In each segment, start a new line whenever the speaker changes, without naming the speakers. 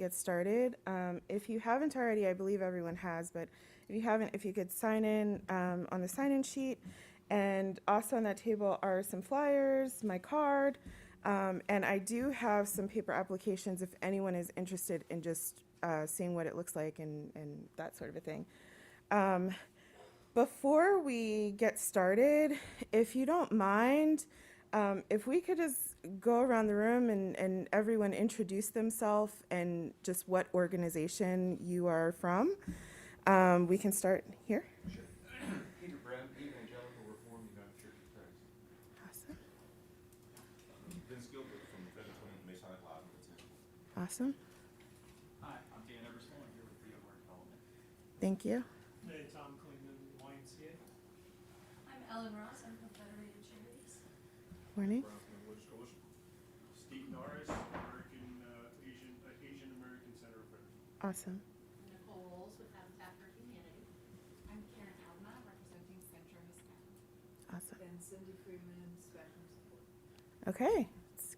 get started. If you haven't already, I believe everyone has, but if you haven't, if you could sign in on the sign-in sheet. And also on that table are some flyers, my card, and I do have some paper applications if anyone is interested in just seeing what it looks like and that sort of a thing. Before we get started, if you don't mind, if we could just go around the room and everyone introduce themselves and just what organization you are from. We can start here.
Sure. Peter Brent, Evangelical Reformed United Church of Christ.
Awesome.
Vince Gilbert from the Federal Masonic Lodge in Virginia.
Awesome.
Hi, I'm Dan Eversole. I'm here with the Award Development.
Thank you.
Hey, Tom Klingman, YMCA.
I'm Ellen Ross. I'm from Federated Charities.
Morning.
Steve Norris, Asian American Center of Federation.
Awesome.
Nicole Wolves with Habitat for Humanity. I'm Karen Alma, representing Centro Hispanic.
Awesome.
And Cindy Freeman, Spectrum Support.
Okay. It's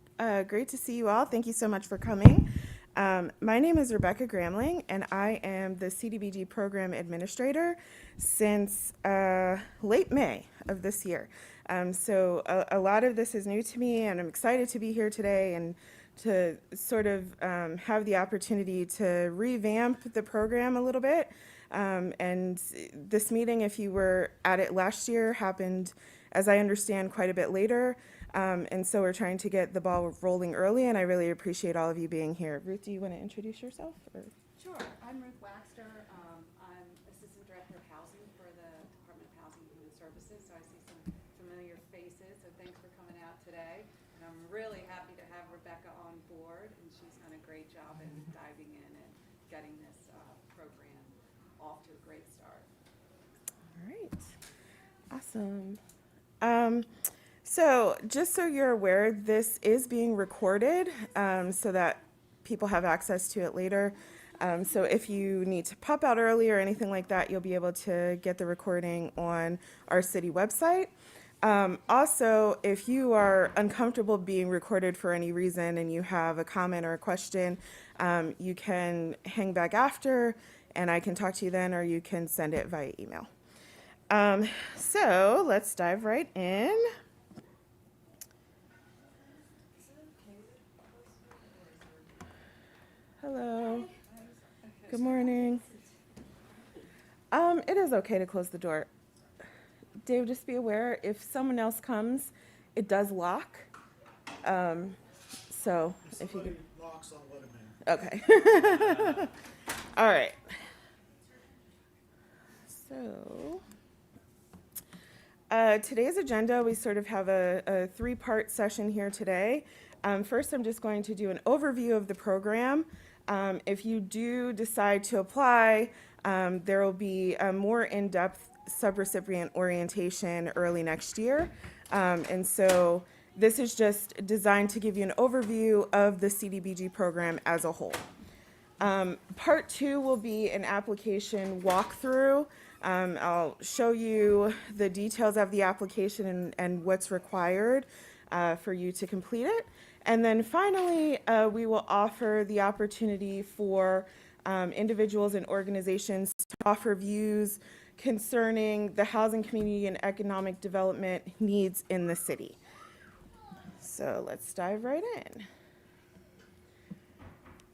great to see you all. Thank you so much for coming. My name is Rebecca Gramling, and I am the CDBG Program Administrator since late May of this year. So a lot of this is new to me, and I'm excited to be here today and to sort of have the opportunity to revamp the program a little bit. And this meeting, if you were at it last year, happened, as I understand, quite a bit later. And so we're trying to get the ball rolling early, and I really appreciate all of you being here. Ruth, do you want to introduce yourself? Or?
Sure. I'm Ruth Waxter. I'm Assistant Director of Housing for the Department of Housing and Human Services, so I see some familiar faces, so thanks for coming out today. And I'm really happy to have Rebecca on board, and she's done a great job in diving in and getting this program off to a great start.
All right. Awesome. So just so you're aware, this is being recorded so that people have access to it later. So if you need to pop out early or anything like that, you'll be able to get the recording on our city website. Also, if you are uncomfortable being recorded for any reason and you have a comment or a question, you can hang back after and I can talk to you then, or you can send it via email. So let's dive right in. Hello. Good morning. It is okay to close the door. Dave, just be aware, if someone else comes, it does lock. So if you could.
Locks, I'll let him in.
Okay. All right. So today's agenda, we sort of have a three-part session here today. First, I'm just going to do an overview of the program. If you do decide to apply, there will be a more in-depth subrecipient orientation early next year. And so this is just designed to give you an overview of the CDBG program as a whole. Part 2 will be an application walkthrough. I'll show you the details of the application and what's required for you to complete it. And then finally, we will offer the opportunity for individuals and organizations to offer views concerning the housing, community, and economic development needs in the city. So let's dive right in.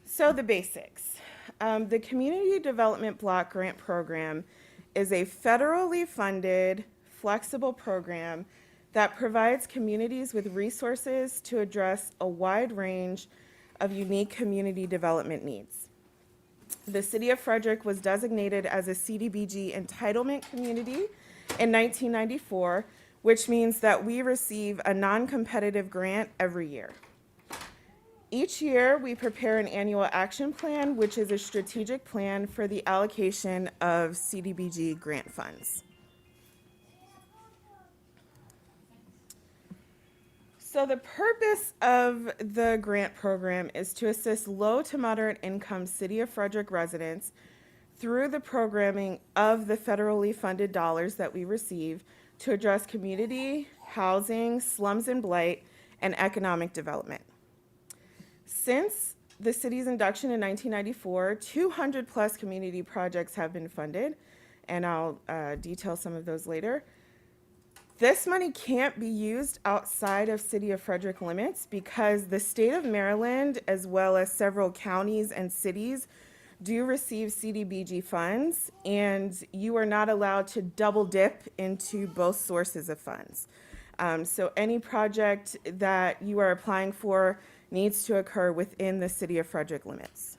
So the basics. The Community Development Block Grant Program is a federally funded, flexible program that provides communities with resources to address a wide range of unique community development needs. The City of Frederick was designated as a CDBG entitlement community in 1994, which means that we receive a non-competitive grant every year. Each year, we prepare an annual action plan, which is a strategic plan for the allocation of CDBG grant funds. So the purpose of the grant program is to assist low to moderate income City of Frederick residents through the programming of the federally funded dollars that we receive to address community, housing, slums and blight, and economic development. Since the city's induction in 1994, 200 plus community projects have been funded, and I'll detail some of those later. This money can't be used outside of City of Frederick limits because the state of Maryland, as well as several counties and cities, do receive CDBG funds, and you are not allowed to double dip into both sources of funds. So any project that you are applying for needs to occur within the City of Frederick limits.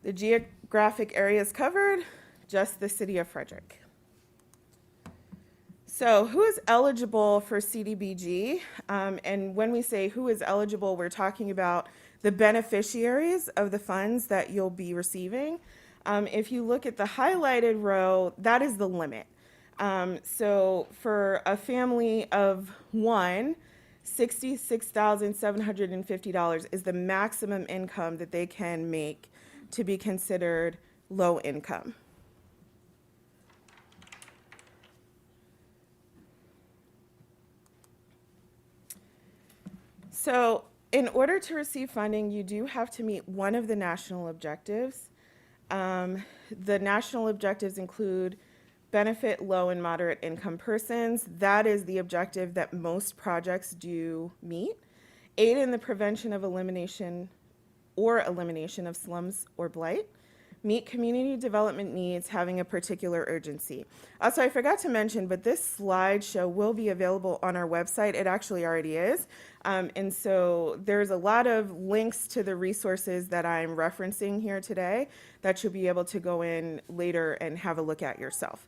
The geographic areas covered, just the City of Frederick. So who is eligible for CDBG? And when we say who is eligible, we're talking about the beneficiaries of the funds that you'll be receiving. If you look at the highlighted row, that is the limit. So for a family of one, $66,750 is the maximum income that they can make to be considered low income. So in order to receive funding, you do have to meet one of the national objectives. The national objectives include benefit low and moderate income persons. That is the objective that most projects do meet. Aid in the prevention of elimination of slums or blight. Meet community development needs having a particular urgency. Also, I forgot to mention, but this slideshow will be available on our website. It actually already is. And so there's a lot of links to the resources that I'm referencing here today that you'll be able to go in later and have a look at yourself.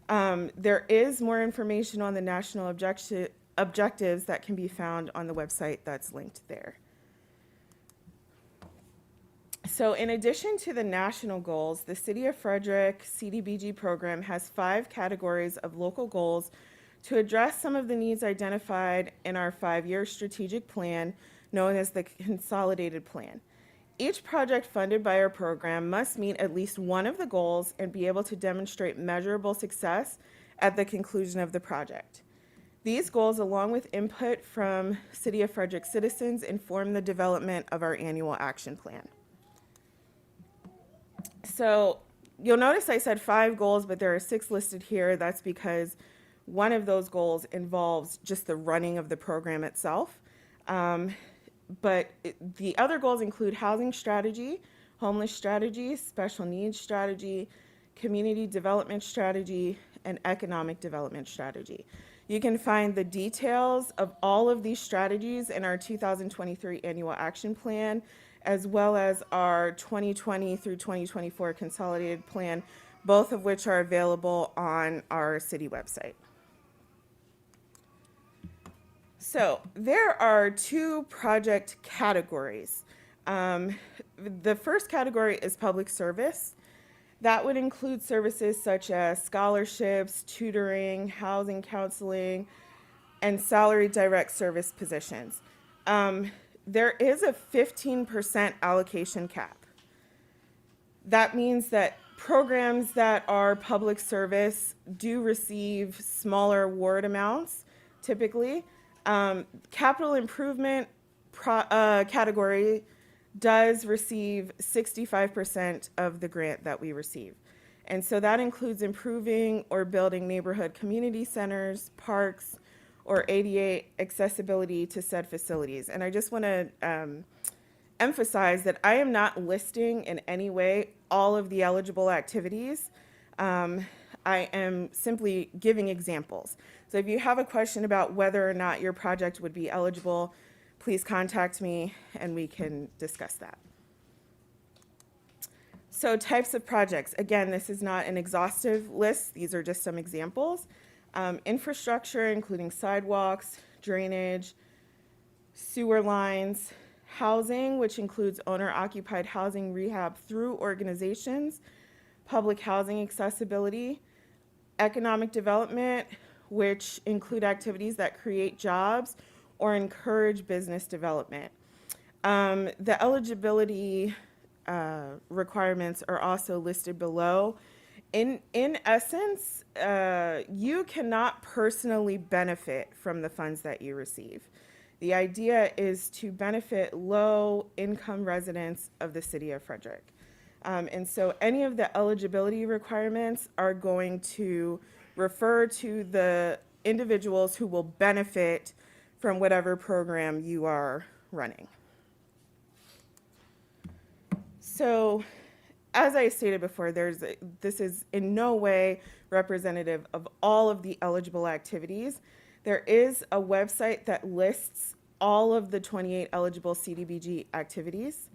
There is more information on the national objectives that can be found on the website that's linked there. So in addition to the national goals, the City of Frederick CDBG program has 5 categories of local goals to address some of the needs identified in our 5-year strategic plan known as the Consolidated Plan. Each project funded by our program must meet at least one of the goals and be able to demonstrate measurable success at the conclusion of the project. These goals, along with input from City of Frederick citizens, inform the development of our annual action plan. So you'll notice I said 5 goals, but there are 6 listed here. That's because one of those goals involves just the running of the program itself. But the other goals include housing strategy, homeless strategy, special needs strategy, community development strategy, and economic development strategy. You can find the details of all of these strategies in our 2023 annual action plan, as well as our 2020 through 2024 consolidated plan, both of which are available on our city website. So there are 2 project categories. The first category is public service. That would include services such as scholarships, tutoring, housing counseling, and salary direct service positions. There is a 15% allocation cap. That means that programs that are public service do receive smaller award amounts, typically. Capital improvement category does receive 65% of the grant that we receive. And so that includes improving or building neighborhood community centers, parks, or ADA accessibility to said facilities. And I just want to emphasize that I am not listing in any way all of the eligible activities. I am simply giving examples. So if you have a question about whether or not your project would be eligible, please contact me and we can discuss that. So types of projects. Again, this is not an exhaustive list. These are just some examples. Infrastructure, including sidewalks, drainage, sewer lines, housing, which includes owner-occupied housing rehab through organizations, public housing accessibility, economic development, which include activities that create jobs or encourage business development. The eligibility requirements are also listed below. In essence, you cannot personally benefit from the funds that you receive. The idea is to benefit low-income residents of the city of Frederick. And so any of the eligibility requirements are going to refer to the individuals who will benefit from whatever program you are running. So, as I stated before, this is in no way representative of all of the eligible activities. There is a website that lists all of the 28 eligible CDBG activities.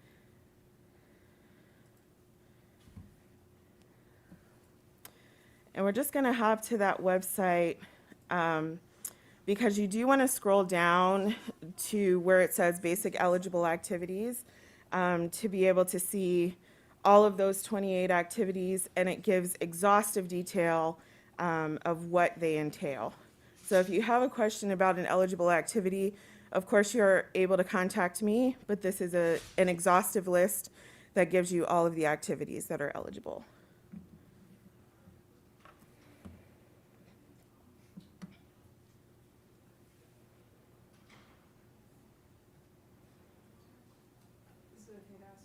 And we're just going to hop to that website because you do want to scroll down to where it says basic eligible activities to be able to see all of those 28 activities, and it gives exhaustive detail of what they entail. So if you have a question about an eligible activity, of course you're able to contact me, but this is an exhaustive list that gives you all of the activities that are eligible.
So if you'd ask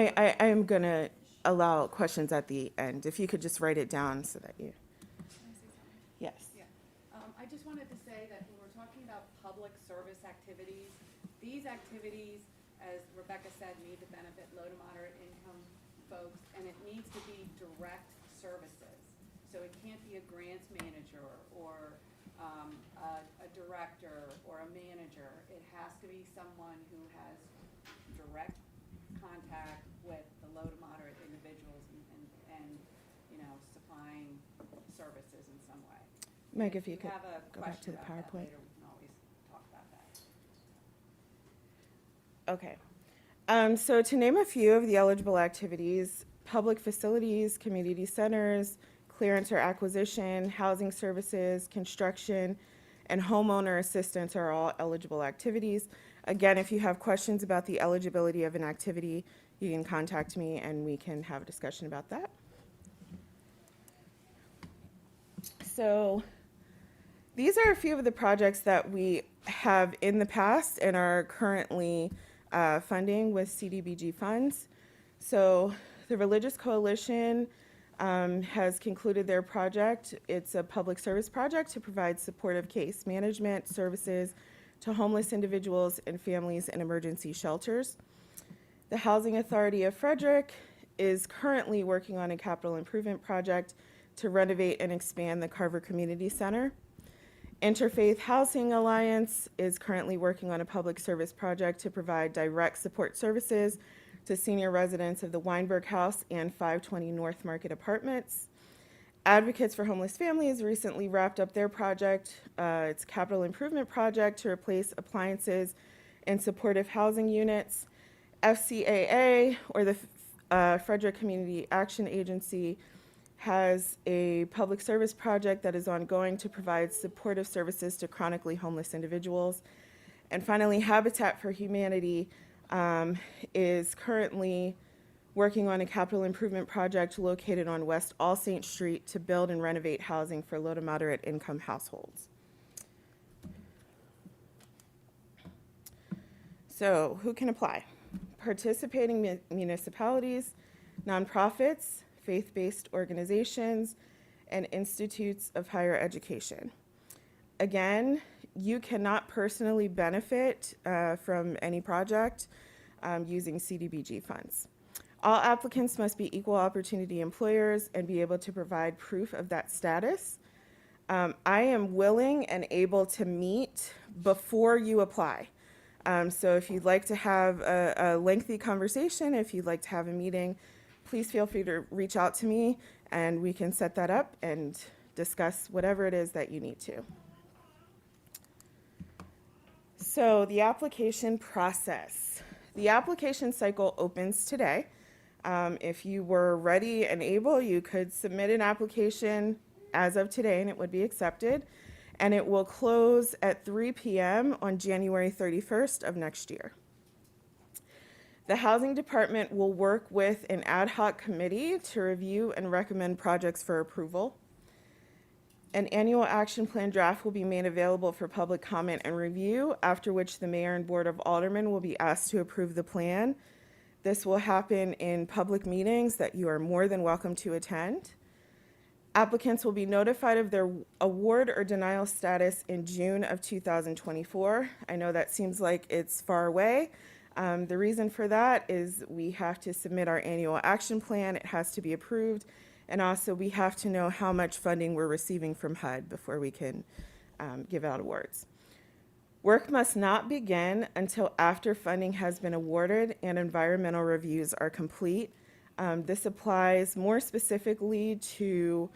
questions.
I am going to allow questions at the end. If you could just write it down so that you,
Can I say something?
yes.
Yeah. I just wanted to say that when we're talking about public service activities, these activities, as Rebecca said, need to benefit low to moderate income folks, and it needs to be direct services. So it can't be a grants manager or a director or a manager. It has to be someone who has direct contact with the low to moderate individuals and you know, supplying services in some way.
Meg, if you could
have a
go back to
question
the
about that
PowerPoint.
later, we can always talk about that.
Okay. So to name a few of the eligible activities, public facilities, community centers, clearance or acquisition, housing services, construction, and homeowner assistance are all eligible activities. Again, if you have questions about the eligibility of an activity, you can contact me and we can have a discussion about that. So these are a few of the projects that we have in the past and are currently funding with CDBG funds. So the Religious Coalition has concluded their project. It's a public service project to provide supportive case management services to homeless individuals and families in emergency shelters. The Housing Authority of Frederick is currently working on a capital improvement project to renovate and expand the Carver Community Center. Interfaith Housing Alliance is currently working on a public service project to provide direct support services to senior residents of the Weinberg House and 520 North Market Apartments. Advocates for Homeless Families recently wrapped up their project. It's a capital improvement project to replace appliances and supportive housing units. FCAA, or the Frederick Community Action Agency, has a public service project that is ongoing to provide supportive services to chronically homeless individuals. And finally, Habitat for Humanity is currently working on a capital improvement project located on West All Saints Street to build and renovate housing for low to moderate income households. So who can apply? Participating municipalities, nonprofits, faith-based organizations, and institutes of higher education. Again, you cannot personally benefit from any project using CDBG funds. All applicants must be equal opportunity employers and be able to provide proof of that status. I am willing and able to meet before you apply. So if you'd like to have a lengthy conversation, if you'd like to have a meeting, please feel free to reach out to me and we can set that up and discuss whatever it is that you need to. So the application process. The application cycle opens today. If you were ready and able, you could submit an application as of today and it would be accepted. And it will close at 3 p.m. on January 31st of next year. The Housing Department will work with an ad hoc committee to review and recommend projects for approval. An annual action plan draft will be made available for public comment and review, after which the mayor and board of aldermen will be asked to approve the plan. This will happen in public meetings that you are more than welcome to attend. Applicants will be notified of their award or denial status in June of 2024. I know that seems like it's far away. The reason for that is we have to submit our annual action plan. It has to be approved. And also we have to know how much funding we're receiving from HUD before we can give out awards. Work must not begin until after funding has been awarded and environmental reviews are complete. This applies more specifically to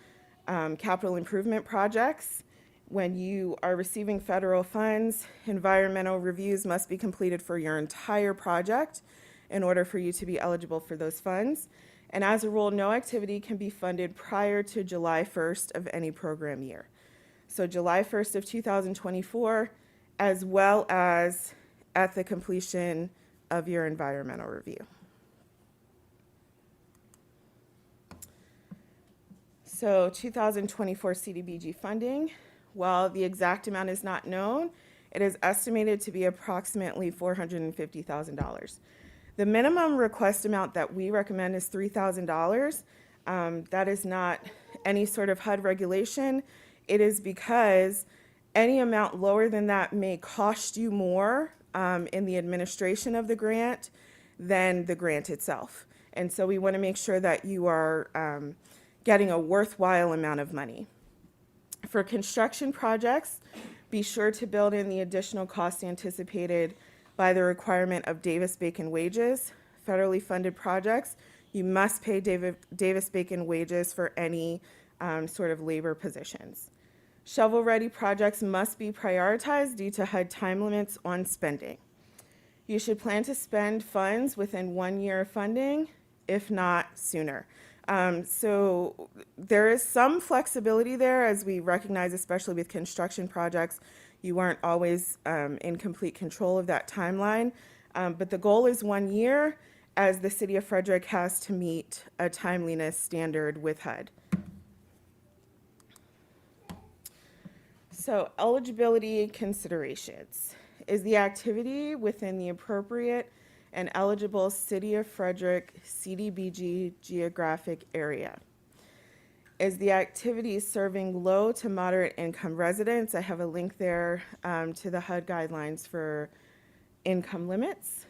capital improvement projects. When you are receiving federal funds, environmental reviews must be completed for your entire project in order for you to be eligible for those funds. And as a rule, no activity can be funded prior to July 1st of any program year. So July 1st of 2024, as well as at the completion of your environmental review. So 2024 CDBG funding, while the exact amount is not known, it is estimated to be approximately $450,000. The minimum request amount that we recommend is $3,000. That is not any sort of HUD regulation. It is because any amount lower than that may cost you more in the administration of the grant than the grant itself. And so we want to make sure that you are getting a worthwhile amount of money. For construction projects, be sure to build in the additional costs anticipated by the requirement of Davis-Bacon wages. Federally funded projects, you must pay Davis-Bacon wages for any sort of labor positions. Shovel-ready projects must be prioritized due to HUD time limits on spending. You should plan to spend funds within 1 year of funding, if not sooner. So there is some flexibility there, as we recognize, especially with construction projects, you aren't always in complete control of that timeline. But the goal is 1 year, as the city of Frederick has to meet a timeliness standard with HUD. So eligibility considerations. Is the activity within the appropriate and eligible City of Frederick CDBG geographic area? Is the activity serving low to moderate income residents? I have a link there to the HUD guidelines for income limits.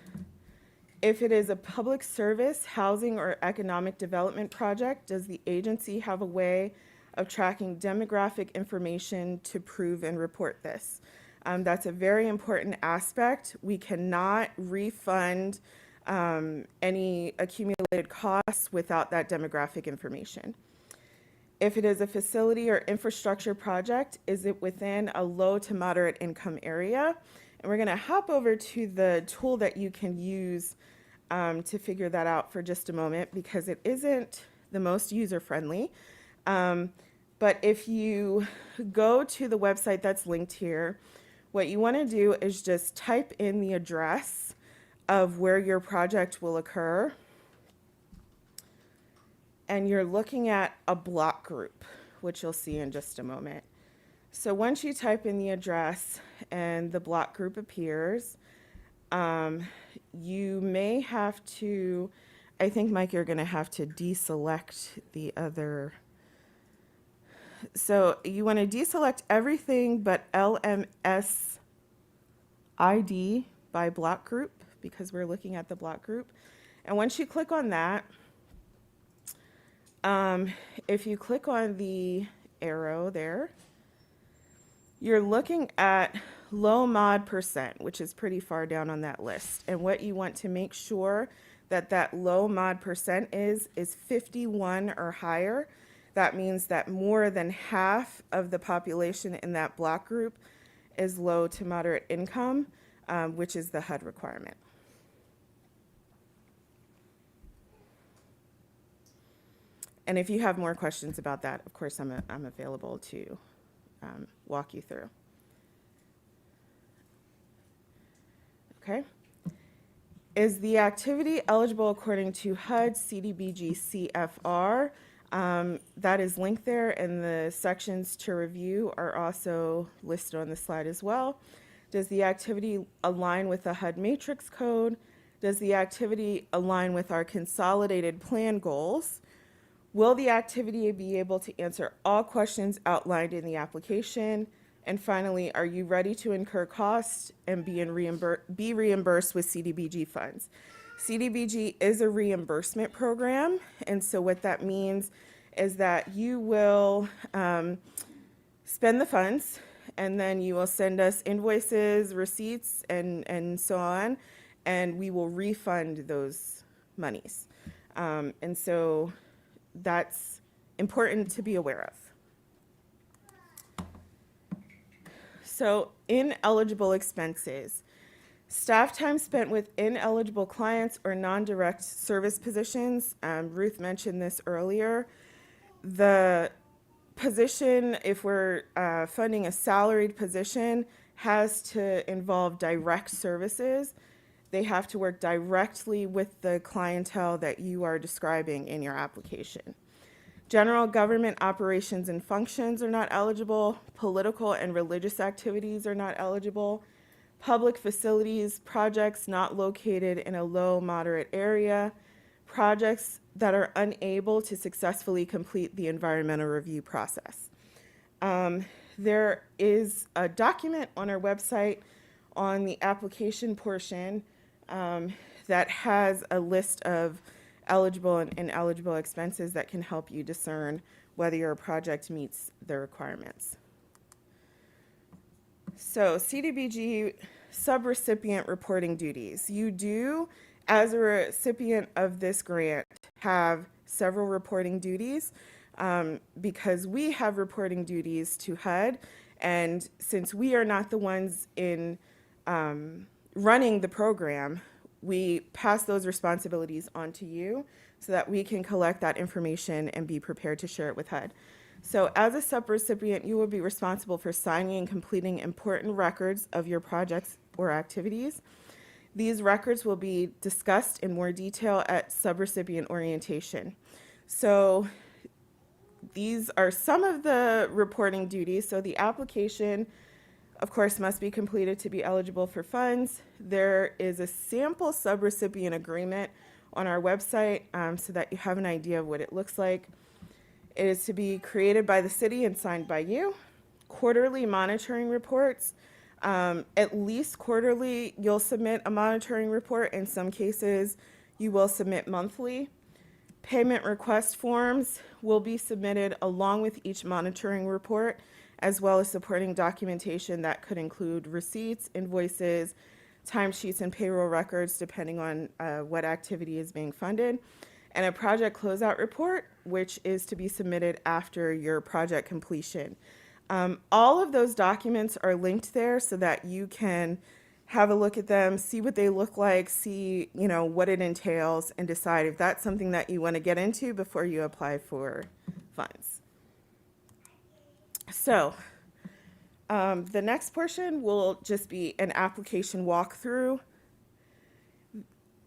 If it is a public service, housing, or economic development project, does the agency have a way of tracking demographic information to prove and report this? That's a very important aspect. We cannot refund any accumulated costs without that demographic information. If it is a facility or infrastructure project, is it within a low to moderate income area? And we're going to hop over to the tool that you can use to figure that out for just a moment, because it isn't the most user-friendly. But if you go to the website that's linked here, what you want to do is just type in the address of where your project will occur. And you're looking at a block group, which you'll see in just a moment. So once you type in the address and the block group appears, you may have to, I think, Mike, you're going to have to deselect the other. So you want to deselect everything but LMS ID by block group, because we're looking at the block group. And once you click on that, if you click on the arrow there, you're looking at low mod percent, which is pretty far down on that list. And what you want to make sure that that low mod percent is 51 or higher. That means that more than half of the population in that block group is low to moderate income, which is the HUD requirement. And if you have more questions about that, of course, I'm available to walk you through. Okay. Is the activity eligible according to HUD CDBG CFR? That is linked there, and the sections to review are also listed on the slide as well. Does the activity align with the HUD matrix code? Does the activity align with our consolidated plan goals? Will the activity be able to answer all questions outlined in the application? And finally, are you ready to incur costs and be reimbursed with CDBG funds? CDBG is a reimbursement program, and so what that means is that you will spend the funds, and then you will send us invoices, receipts, and so on, and we will refund those monies. And so that's important to be aware of. So ineligible expenses. Staff time spent with ineligible clients or non-direct service positions. Ruth mentioned this earlier. The position, if we're funding a salaried position, has to involve direct services. They have to work directly with the clientele that you are describing in your application. General government operations and functions are not eligible. Political and religious activities are not eligible. Public facilities, projects not located in a low, moderate area, projects that are unable to successfully complete the environmental review process. There is a document on our website on the application portion that has a list of eligible and ineligible expenses that can help you discern whether your project meets the requirements. So CDBG subrecipient reporting duties. You do, as a recipient of this grant, have several reporting duties because we have reporting duties to HUD, and since we are not the ones in running the program, we pass those responsibilities on to you so that we can collect that information and be prepared to share it with HUD. So as a subrecipient, you will be responsible for signing and completing important records of your projects or activities. These records will be discussed in more detail at subrecipient orientation. So these are some of the reporting duties. So the application, of course, must be completed to be eligible for funds. There is a sample subrecipient agreement on our website so that you have an idea of what it looks like. It is to be created by the city and signed by you. Quarterly monitoring reports. At least quarterly, you'll submit a monitoring report. In some cases, you will submit monthly. Payment request forms will be submitted along with each monitoring report, as well as supporting documentation that could include receipts, invoices, timesheets, and payroll records, depending on what activity is being funded, and a project closeout report, which is to be submitted after your project completion. All of those documents are linked there so that you can have a look at them, see what they look like, see what it entails, and decide if that's something that you want to get into before you apply for funds. So the next portion will just be an application walkthrough.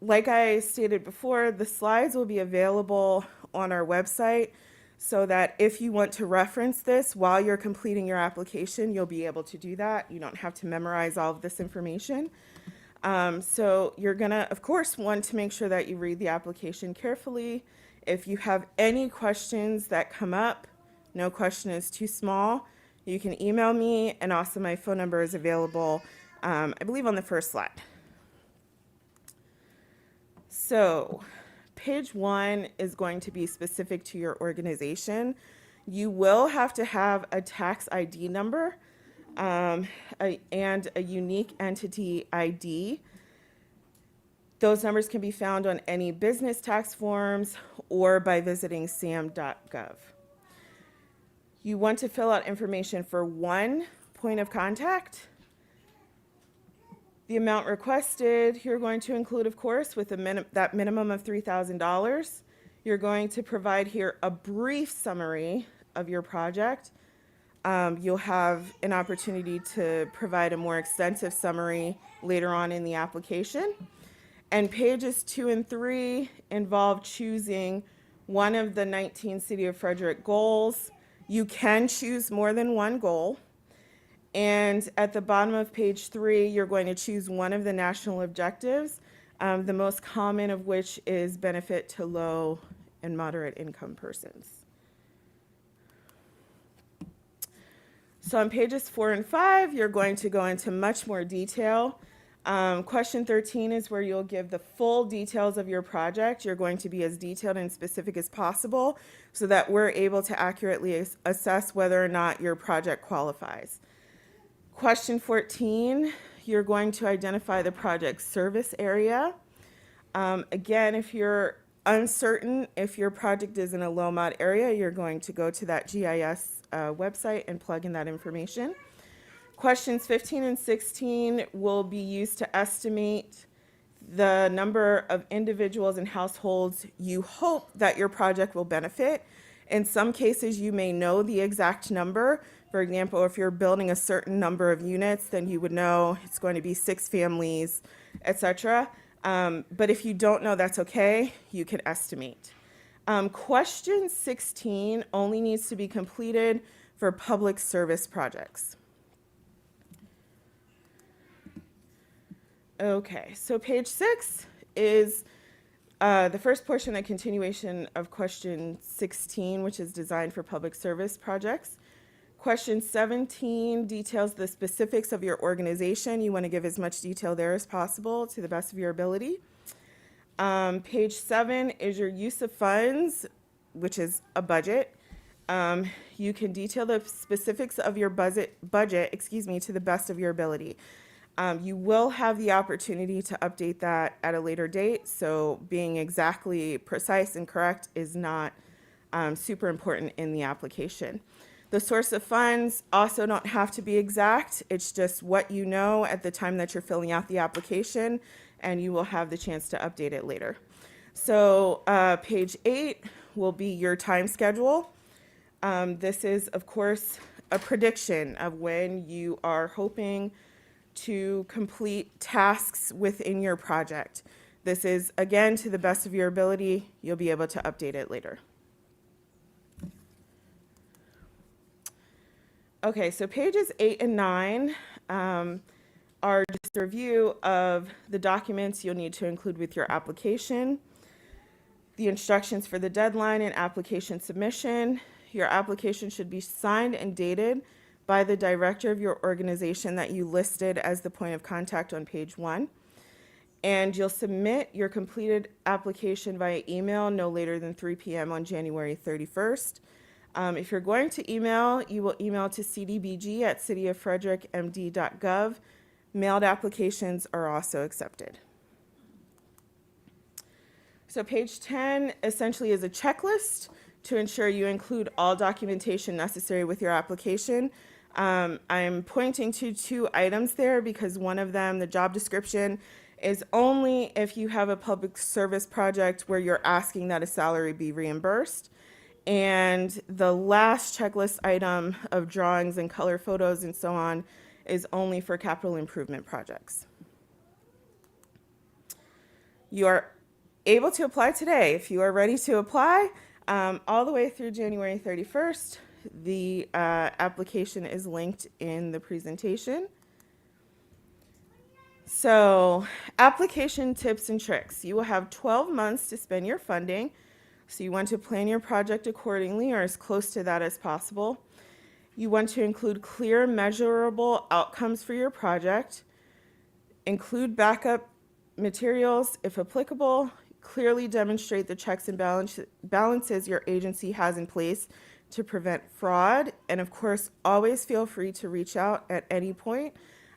Like I stated before, the slides will be available on our website so that if you want to reference this while you're completing your application, you'll be able to do that. You don't have to memorize all of this information. So you're gonna, of course, want to make sure that you read the application carefully. If you have any questions that come up, no question is too small, you can email me, and also my phone number is available, I believe on the first slide. So page 1 is going to be specific to your organization. You will have to have a tax ID number and a unique entity ID. Those numbers can be found on any business tax forms or by visiting sam.gov. You want to fill out information for one point of contact. The amount requested, you're going to include, of course, with that minimum of $3,000. You're going to provide here a brief summary of your project. You'll have an opportunity to provide a more extensive summary later on in the application. And pages 2 and 3 involve choosing one of the 19 City of Frederick goals. You can choose more than one goal. And at the bottom of page 3, you're going to choose one of the national objectives, the most common of which is benefit to low and moderate income persons. So on pages 4 and 5, you're going to go into much more detail. Question 13 is where you'll give the full details of your project. You're going to be as detailed and specific as possible so that we're able to accurately assess whether or not your project qualifies. Question 14, you're going to identify the project service area. Again, if you're uncertain if your project is in a low mod area, you're going to go to that GIS website and plug in that information. Questions 15 and 16 will be used to estimate the number of individuals and households you hope that your project will benefit. In some cases, you may know the exact number. For example, if you're building a certain number of units, then you would know it's going to be 6 families, etc. But if you don't know, that's okay. You can estimate. Question 16 only needs to be completed for public service projects. Okay, so page 6 is the first portion, a continuation of question 16, which is designed for public service projects. Question 17 details the specifics of your organization. You want to give as much detail there as possible to the best of your ability. Page 7 is your use of funds, which is a budget. You can detail the specifics of your budget, to the best of your ability. You will have the opportunity to update that at a later date, so being exactly precise and correct is not super important in the application. The source of funds also don't have to be exact. It's just what you know at the time that you're filling out the application, and you will have the chance to update it later. So page 8 will be your time schedule. This is, of course, a prediction of when you are hoping to complete tasks within your project. This is, again, to the best of your ability. You'll be able to update it later. Okay, so pages 8 and 9 are just a review of the documents you'll need to include with your application, the instructions for the deadline and application submission. Your application should be signed and dated by the director of your organization that you listed as the point of contact on page 1. And you'll submit your completed application via email no later than 3 p.m. on January 31st. If you're going to email, you will email to cdbg@cityoffrederickmd.gov. Mailed applications are also accepted. So page 10 essentially is a checklist to ensure you include all documentation necessary with your application. I'm pointing to 2 items there because one of them, the job description, is only if you have a public service project where you're asking that a salary be reimbursed. And the last checklist item of drawings and color photos and so on is only for capital improvement projects. You are able to apply today. If you are ready to apply, all the way through January 31st, the application is linked in the presentation. So, application tips and tricks. You will have 12 months to spend your funding. So you want to plan your project accordingly or as close to that as possible. You want to include clear, measurable outcomes for your project. Include backup materials if applicable. Clearly demonstrate the checks and balances your agency has in place to prevent fraud. And of course, always feel free to reach out at any point.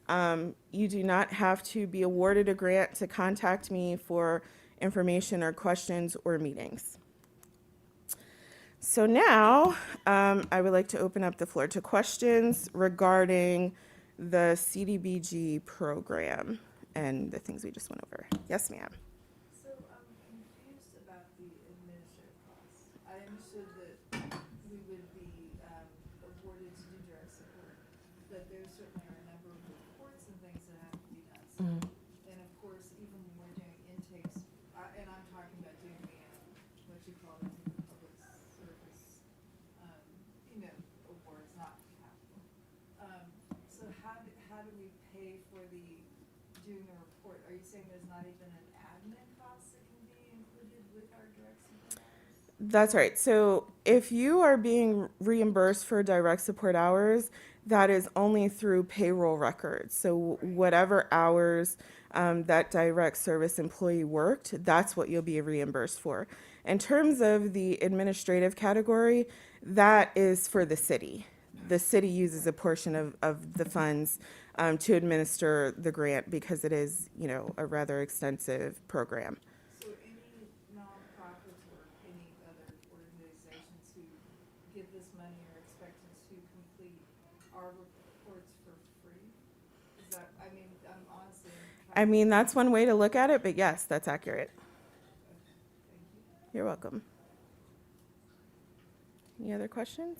You do not have to be awarded a grant to contact me for information or questions or meetings. So now I would like to open up the floor to questions regarding the CDBG program and the things we just went over. Yes, ma'am.
So I'm confused about the administrative costs. I understood that we would be awarded to do direct support, but there certainly are a number of reports and things that have to be done. So, and of course, even when we're doing intakes, and I'm talking about doing the, what you call the doing the report, are you saying there's not even an admin cost that can be included with our direct support hours?
That's right. So if you are being reimbursed for direct support hours, that is only through payroll records. So whatever hours that direct service employee worked, that's what you'll be reimbursed for. In terms of the administrative category, that is for the city. The city uses a portion of the funds to administer the grant because it is, you know, a rather extensive program.
So any nonprofits or any other organizations who give this money are expected to complete our reports for free? Is that, I mean, I'm honestly.
I mean, that's one way to look at it, but yes, that's accurate.
Okay, thank you.
You're welcome. Any other questions?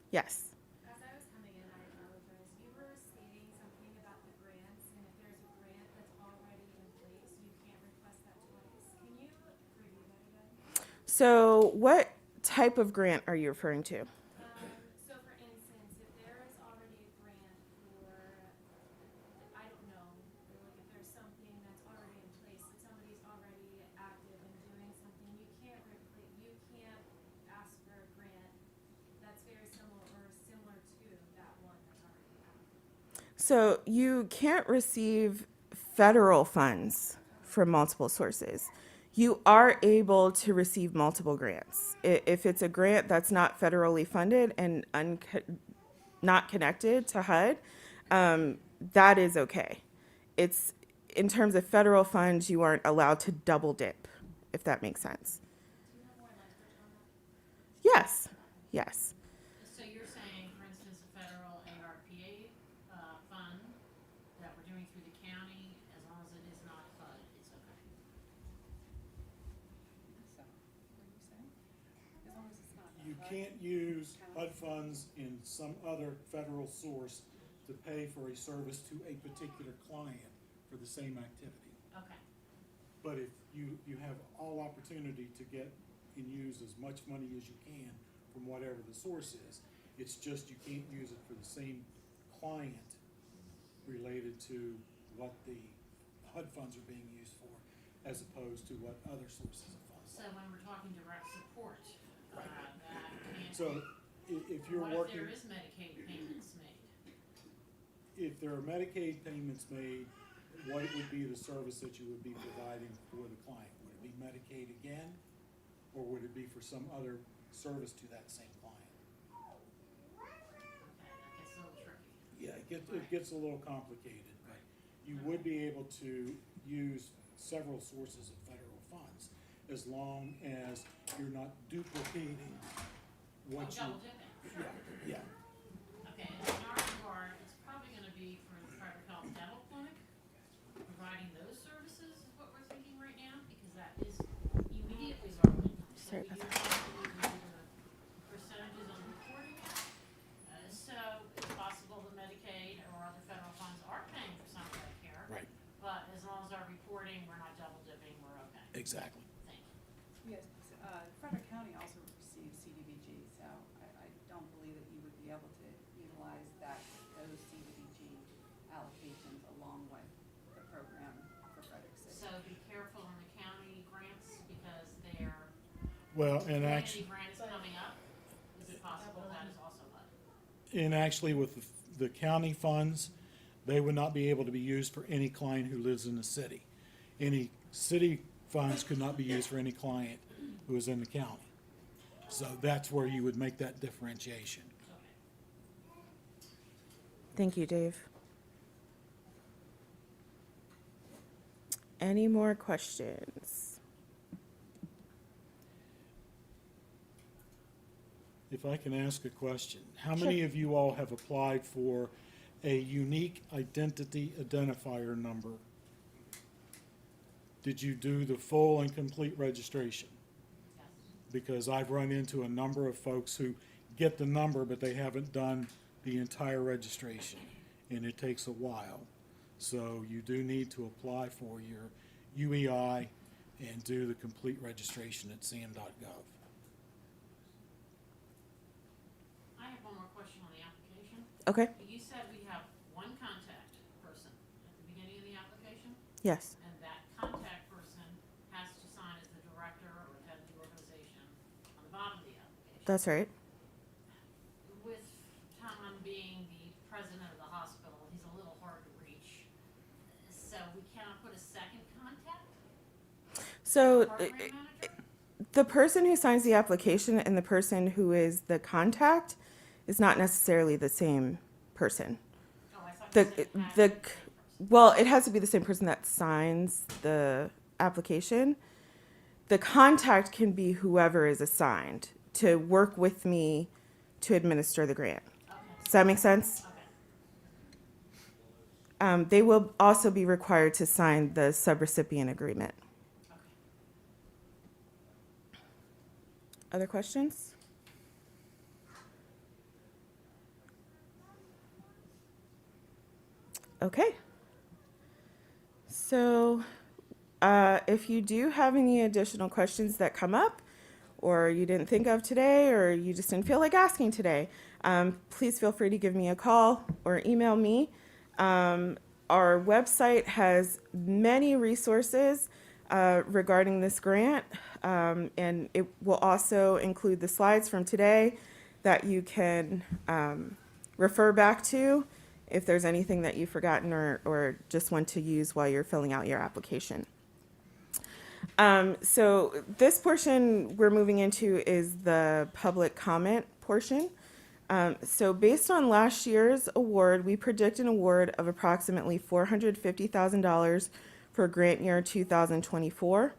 Yes.
As I was coming in, I apologize. You were stating something about the grants, and if there's a grant that's already in place, you can't request that twice. Can you review that again?
So what type of grant are you referring to?
So for instance, if there is already a grant for, I don't know, like if there's something that's already in place, that somebody's already active and doing something, you can't ask for a grant that's very similar to that one that's already active.
So you can't receive federal funds from multiple sources. You are able to receive multiple grants. If it's a grant that's not federally funded and not connected to HUD, that is okay. It's in terms of federal funds, you aren't allowed to double dip, if that makes sense.
Do you have more language on that?
Yes, yes.
So you're saying, for instance, a federal ARPA fund that we're doing through the county, as long as it is not HUD, it's okay.
So, what are you saying? As long as it's not.
You can't use HUD funds in some other federal source to pay for a service to a particular client for the same activity.
Okay.
But if you have all opportunity to get and use as much money as you can from whatever the source is, it's just you can't use it for the same client related to what the HUD funds are being used for, as opposed to what other sources of funds.
So when we're talking direct support, that can't.
So if you're
What
working.
if there is Medicaid payments made?
If there are Medicaid payments made, what would be the service that you would be providing for the client? Would it be Medicaid again, or would it be for some other service to that same client?
Okay, that gets a little tricky.
Yeah, it gets a little complicated, but you would be able to use several sources of federal funds as long as you're not duplicating what you.
Double dipping.
Yeah,
Okay, and in our regard, it's probably gonna be for the private health dental clinic, providing those services is what we're thinking right now, because that is immediately relevant. So
Sorry
we
about
usually do the percentages on reporting. So it's possible that Medicaid or other federal funds are paying for some of that care.
right,
But as long as our reporting, we're not double dipping, we're okay.
exactly.
Thank you.
Yes, Frederick County also receives CDBG, so I don't believe that you would be able to utilize those CDBG allocations along with the program for Frederick City.
So be careful in the county grants because their
Well, and
community
actually,
grant is coming up. Is it possible that is also HUD?
and actually with the county funds, they would not be able to be used for any client who lives in the city. Any city funds could not be used for any client who is in the county. So that's where you would make that differentiation.
Thank you, Dave. Any more questions?
If I can ask a question, how many of you all have applied for a unique identity identifier number? Did you do the full and complete registration?
Yes.
Because I've run into a number of folks who get the number, but they haven't done the entire registration, and it takes a while. So you do need to apply for your UEI and do the complete registration at sam.gov.
I have one more question on the application.
Okay.
You said we have one contact person at the beginning of
Yes,
And that contact person has to sign as the director or head of the organization on the bottom of the application.
that's right.
With Tom being the president of the hospital, he's a little hard to reach. So we cannot put a second contact,
So
program manager?
the person who signs the application and the person who is the contact is not necessarily the same person.
Oh, I thought
The,
you said it had to
the,
be the same person.
well, it has to be the same person that signs the application. The contact can be whoever is assigned to work with me to administer the grant.
Okay,
Does that make sense?
okay,
They will also be required to sign the subrecipient agreement.
okay.
Other questions? Okay. So, if you do have any additional questions that come up, or you didn't think of today, or you just didn't feel like asking today, please feel free to give me a call or email me. Our website has many resources regarding this grant, and it will also include the slides from today that you can refer back to if there's anything that you've forgotten or just want to use while you're filling out your application. So this portion we're moving into is the public comment portion. So based on last year's award, we predict an award of approximately $450,000 for grant year 2024.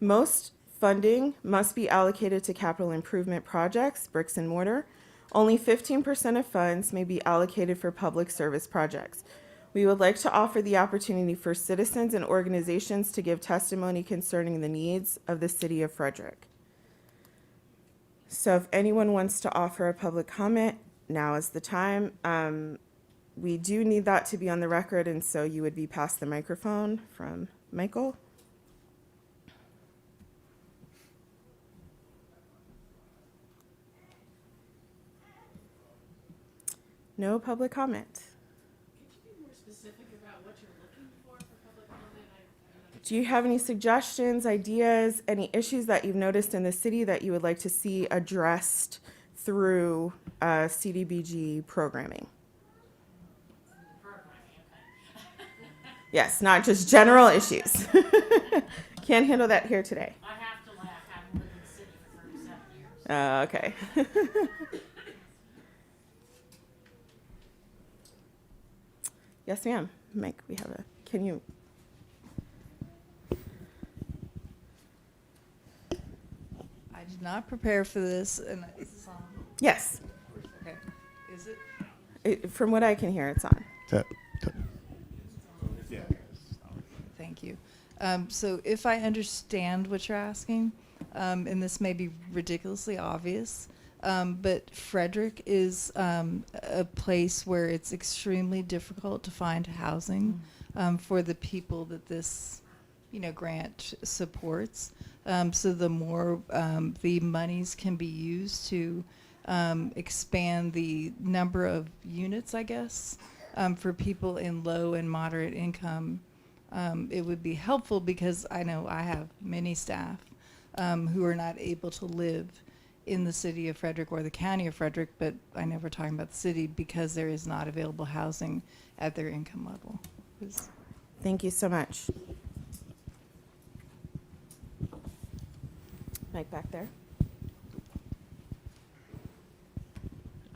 Most funding must be allocated to capital improvement projects, bricks and mortar. Only 15% of funds may be allocated for public service projects. We would like to offer the opportunity for citizens and organizations to give testimony concerning the needs of the city of Frederick. So if anyone wants to offer a public comment, now is the time. We do need that to be on the record, and so you would be past the microphone from Michael. No public comment.
Could you be more specific about what you're looking for public comment?
Do you have any suggestions, ideas, any issues that you've noticed in the city that you would like to see addressed through CDBG programming? Yes, not just general issues. Can't handle that here today.
I have to laugh, having lived in the city for 37 years.
Okay. Yes, ma'am. Mike, we have a, can you?
I did not prepare for this, and is this on?
Yes.
Okay. Is it?
From what I can hear, it's on.
Yeah.
Thank you. So if I understand what you're asking, and this may be ridiculously obvious, but Frederick is a place where it's extremely difficult to find housing for the people that this, grant supports. So the more the monies can be used to expand the number of units, I guess, for people in low and moderate income, it would be helpful, because I know I have many staff who are not able to live in the city of Frederick or the county of Frederick, but I know we're talking about the city, because there is not available housing at their income level.
Thank you so much. Mike, back there.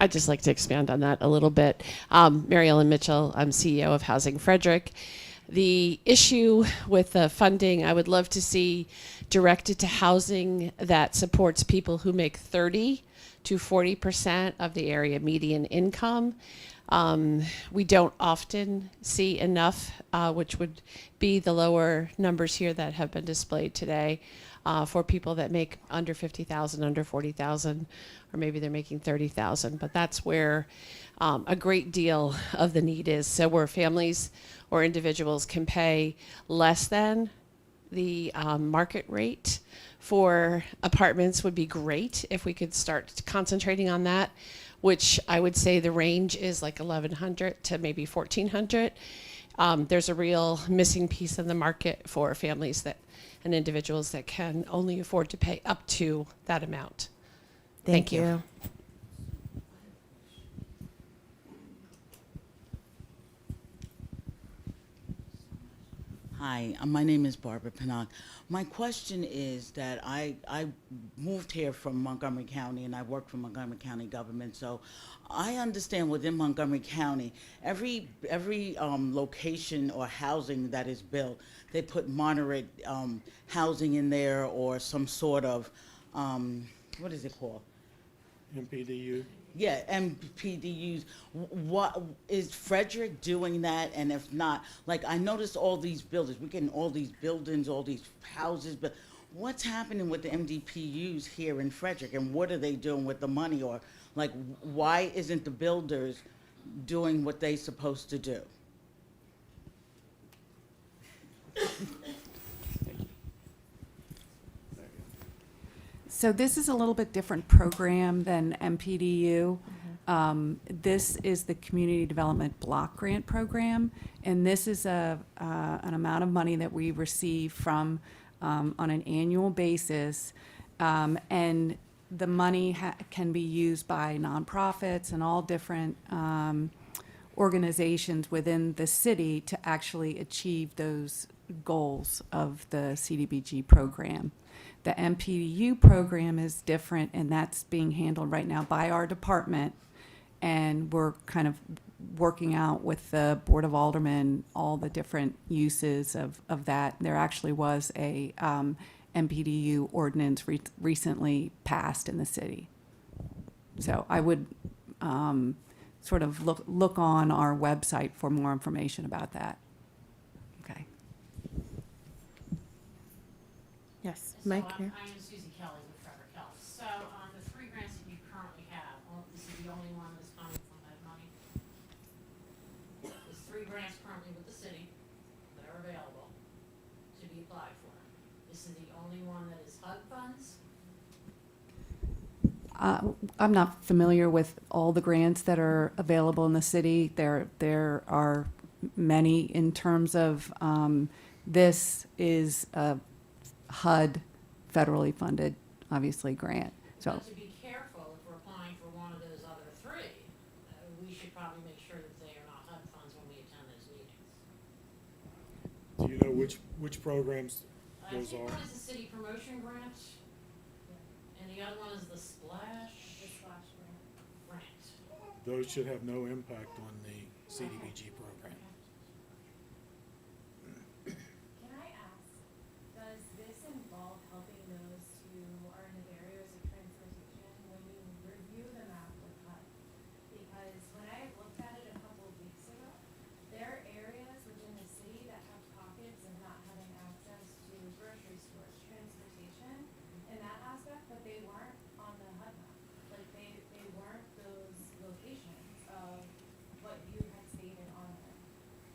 I'd just like to expand on that a little bit. Mary Ellen Mitchell, I'm CEO of Housing Frederick. The issue with the funding, I would love to see directed to housing that supports people who make 30 to 40% of the area median income. We don't often see enough, which would be the lower numbers here that have been displayed today, for people that make under 50,000, under 40,000, or maybe they're making 30,000. But that's where a great deal of the need is. So where families or individuals can pay less than the market rate for apartments would be great if we could start concentrating on that, which I would say the range is like 1,100 to maybe 1,400. There's a real missing piece in the market for families that and individuals that can only afford to pay up to that amount. Thank you.
Hi, my name is Barbara Pinnock. My question is that I moved here from Montgomery County and I work for Montgomery County government, so I understand within Montgomery County, every location or housing that is built, they put moderate housing in there or some sort of, what is it called?
MPDU.
Yeah, MPDUs. What is Frederick doing that? And if not, like I noticed all these buildings, we're getting all these buildings, all these houses, but what's happening with the MDPUs here in Frederick, and what are they doing with the money? Or like, why isn't the builders doing what they supposed to do?
So this is a little bit different program than MPDU. This is the Community Development Block Grant Program, and this is an amount of money that we receive from on an annual basis, and the money can be used by nonprofits and all different organizations within the city to actually achieve those goals of the CDBG program. The MPDU program is different, and that's being handled right now by our department, and we're kind of working out with the Board of Aldermen all the different uses of that. There actually was a MPDU ordinance recently passed in the city. So I would sort of look on our website for more information about that. Okay.
Yes,
So
Mike.
I'm Susie Kelly with Frederick Health. So the 3 grants that you currently have, this is the only one that's coming from that money. There's 3 grants currently with the city that are available to be applied for. This is the only one that is HUD funds.
I'm not familiar with all the grants that are available in the city. There are many in terms of this is a HUD federally funded, obviously, grant. So
But to be careful, if we're applying for one of those other 3, we should probably make sure that they are not HUD funds when we attend those meetings.
Do you know which programs
I
those
think
are?
one is the city promotion grant, and the other one is the splash grant.
Those should have no impact on the CDBG program.
Can I ask, does this involve helping those who are in the barriers of transportation when you review the map with HUD? Because when I looked at it a couple of weeks ago, there are areas within the city that have pockets of not having access to grocery stores, transportation, in that aspect, but they weren't on the HUD map. Like, they weren't those locations of what you had stated on there.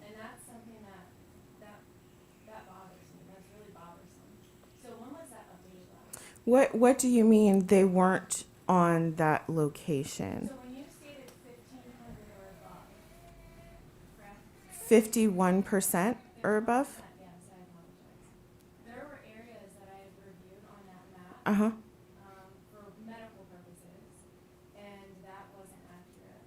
And that's something that bothers me, that's really bothersome. So when was that updated last?
What do you mean they weren't on that location?
So when you stated 1,500 or above, correct?
51% or above?
Yes, I apologize. There were areas that I had reviewed on that map,
Uh-huh.
for medical purposes, and that wasn't accurate.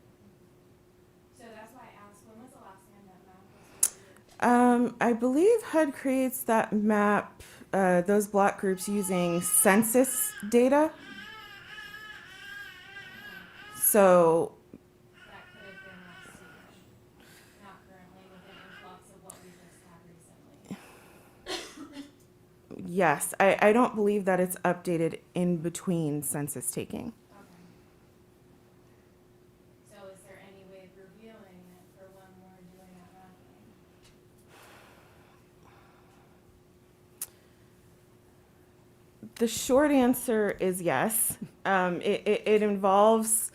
So that's why I asked, when was the last time that map was updated?
I believe HUD creates that map, those block groups using census data. So,
That could have been last year, not currently with an influx of what we just had recently.
yes, I don't believe that it's updated in between census taking.
Okay. So is there any way of reviewing it for when we're doing that mapping?
The short answer is yes. It involves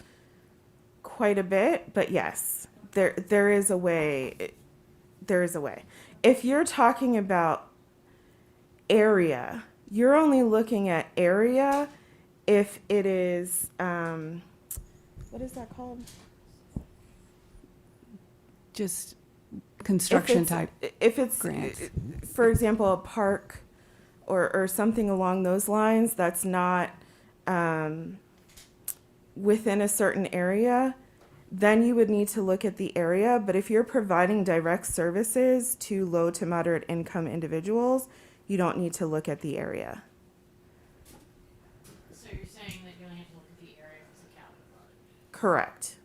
quite a bit, but yes, there is a way. There is a way. If you're talking about area, you're only looking at area if it is, what is that called?
just construction type.
If it's,
grants.
for example, a park or something along those lines that's not within a certain area, then you would need to look at the area. But if you're providing direct services to low to moderate income individuals, you don't need to look at the area.
So you're saying that you only have to look at the area if it's a capital project?
Correct.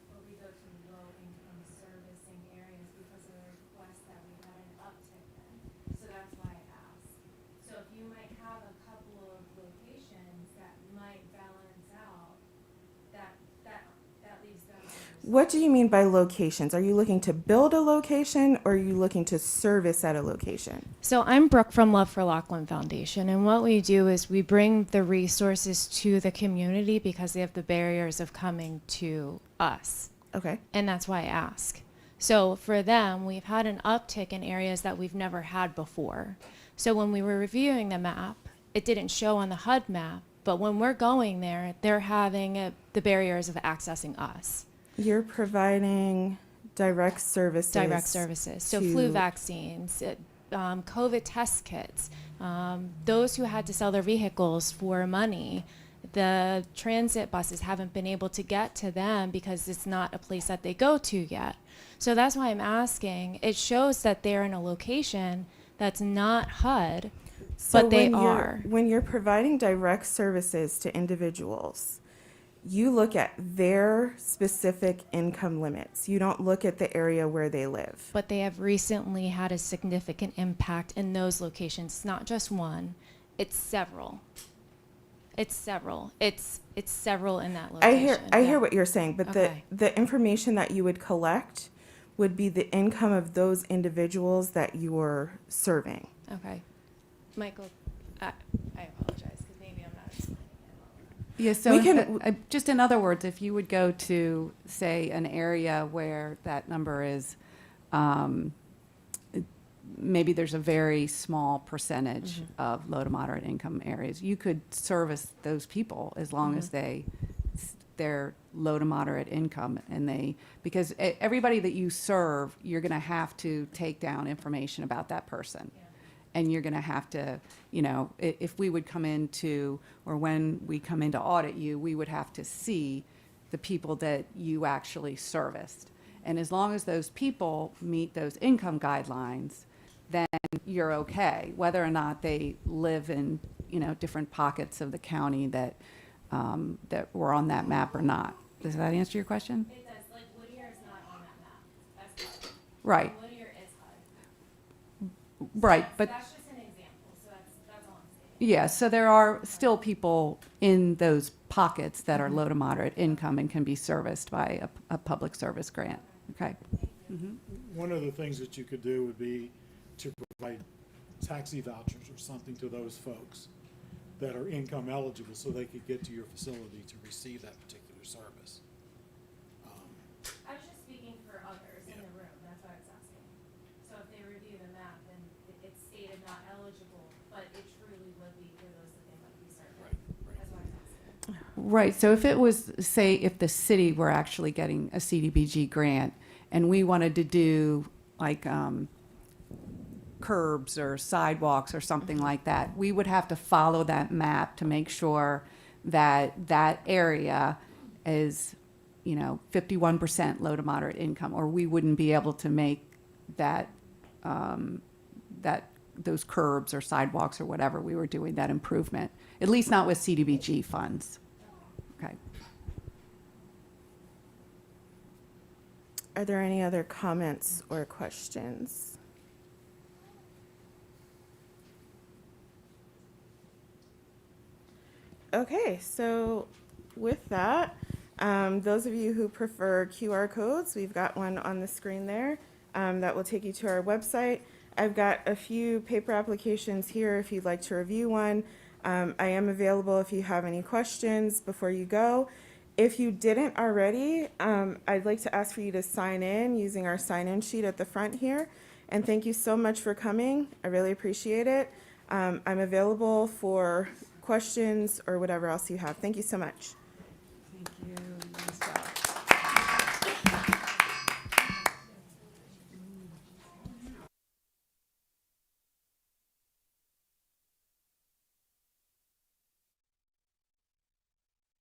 Or we go to low income servicing areas because of the request that we had an uptick in. So that's why I asked. So if you might have a couple of locations that might balance out, that leaves them.
What do you mean by locations? Are you looking to build a location or are you looking to service at a location?
So I'm Brooke from Love for Laughlin Foundation, and what we do is we bring the resources to the community because they have the barriers of coming to us,
Okay.
and that's why I ask. So for them, we've had an uptick in areas that we've never had before. So when we were reviewing the map, it didn't show on the HUD map, but when we're going there, they're having the barriers of accessing us.
You're providing direct services.
Direct services. So
to-
flu vaccines, COVID test kits, those who had to sell their vehicles for money, the transit buses haven't been able to get to them because it's not a place that they go to yet. So that's why I'm asking. It shows that they're in a location that's not HUD, but they are.
When you're providing direct services to individuals, you look at their specific income limits. You don't look at the area where they live.
But they have recently had a significant impact in those locations. It's not just one, it's several. It's several. It's several in that location.
I hear what you're saying, but
Okay.
the information that you would collect would be the income of those individuals that you're serving.
Okay. Michael, I apologize because maybe I'm not explaining it well.
Yeah, so
We can-
just in other words, if you would go to, say, an area where that number is, maybe there's a very small percentage of low to moderate income areas, you could service those people as long as they're low to moderate income and because everybody that you serve, you're going to have to take down information about that person. And you're going to have to, if we would come into, or when we come in to audit you, we would have to see the people that you actually serviced. And as long as those people meet those income guidelines, then you're okay, whether or not they live in, different pockets of the county that were on that map or not. Does that answer your question?
It does. Like Whittier is not on that map. That's HUD.
Right,
Whittier is HUD.
right, but.
That's just an example. So that's all I'm saying.
Yeah, so there are still people in those pockets that are low to moderate income and can be serviced by a public service grant, okay?
One of the things that you could do would be to provide taxi vouchers or something to those folks that are income eligible so they could get to your facility to receive that particular service.
I was just speaking for others in the room, that's why I was asking. So if they review the map, then it's stated not eligible, but it truly would be for those that they might be serving. That's why I was asking.
Right, so if it was, say, if the city were actually getting a CDBG grant and we wanted to do like curbs or sidewalks or something like that, we would have to follow that map to make sure that that area is, 51% low to moderate income, or we wouldn't be able to make that, those curbs or sidewalks or whatever we were doing, that improvement, at least not with CDBG funds. Okay.
Are there any other comments or questions? Okay, so with that, those of you who prefer QR codes, we've got one on the screen there that will take you to our website. I've got a few paper applications here if you'd like to review one. I am available if you have any questions before you go. If you didn't already, I'd like to ask for you to sign in using our sign-in sheet at the front here. And thank you so much for coming. I really appreciate it. I'm available for questions or whatever else you have. Thank you so much.
Thank you.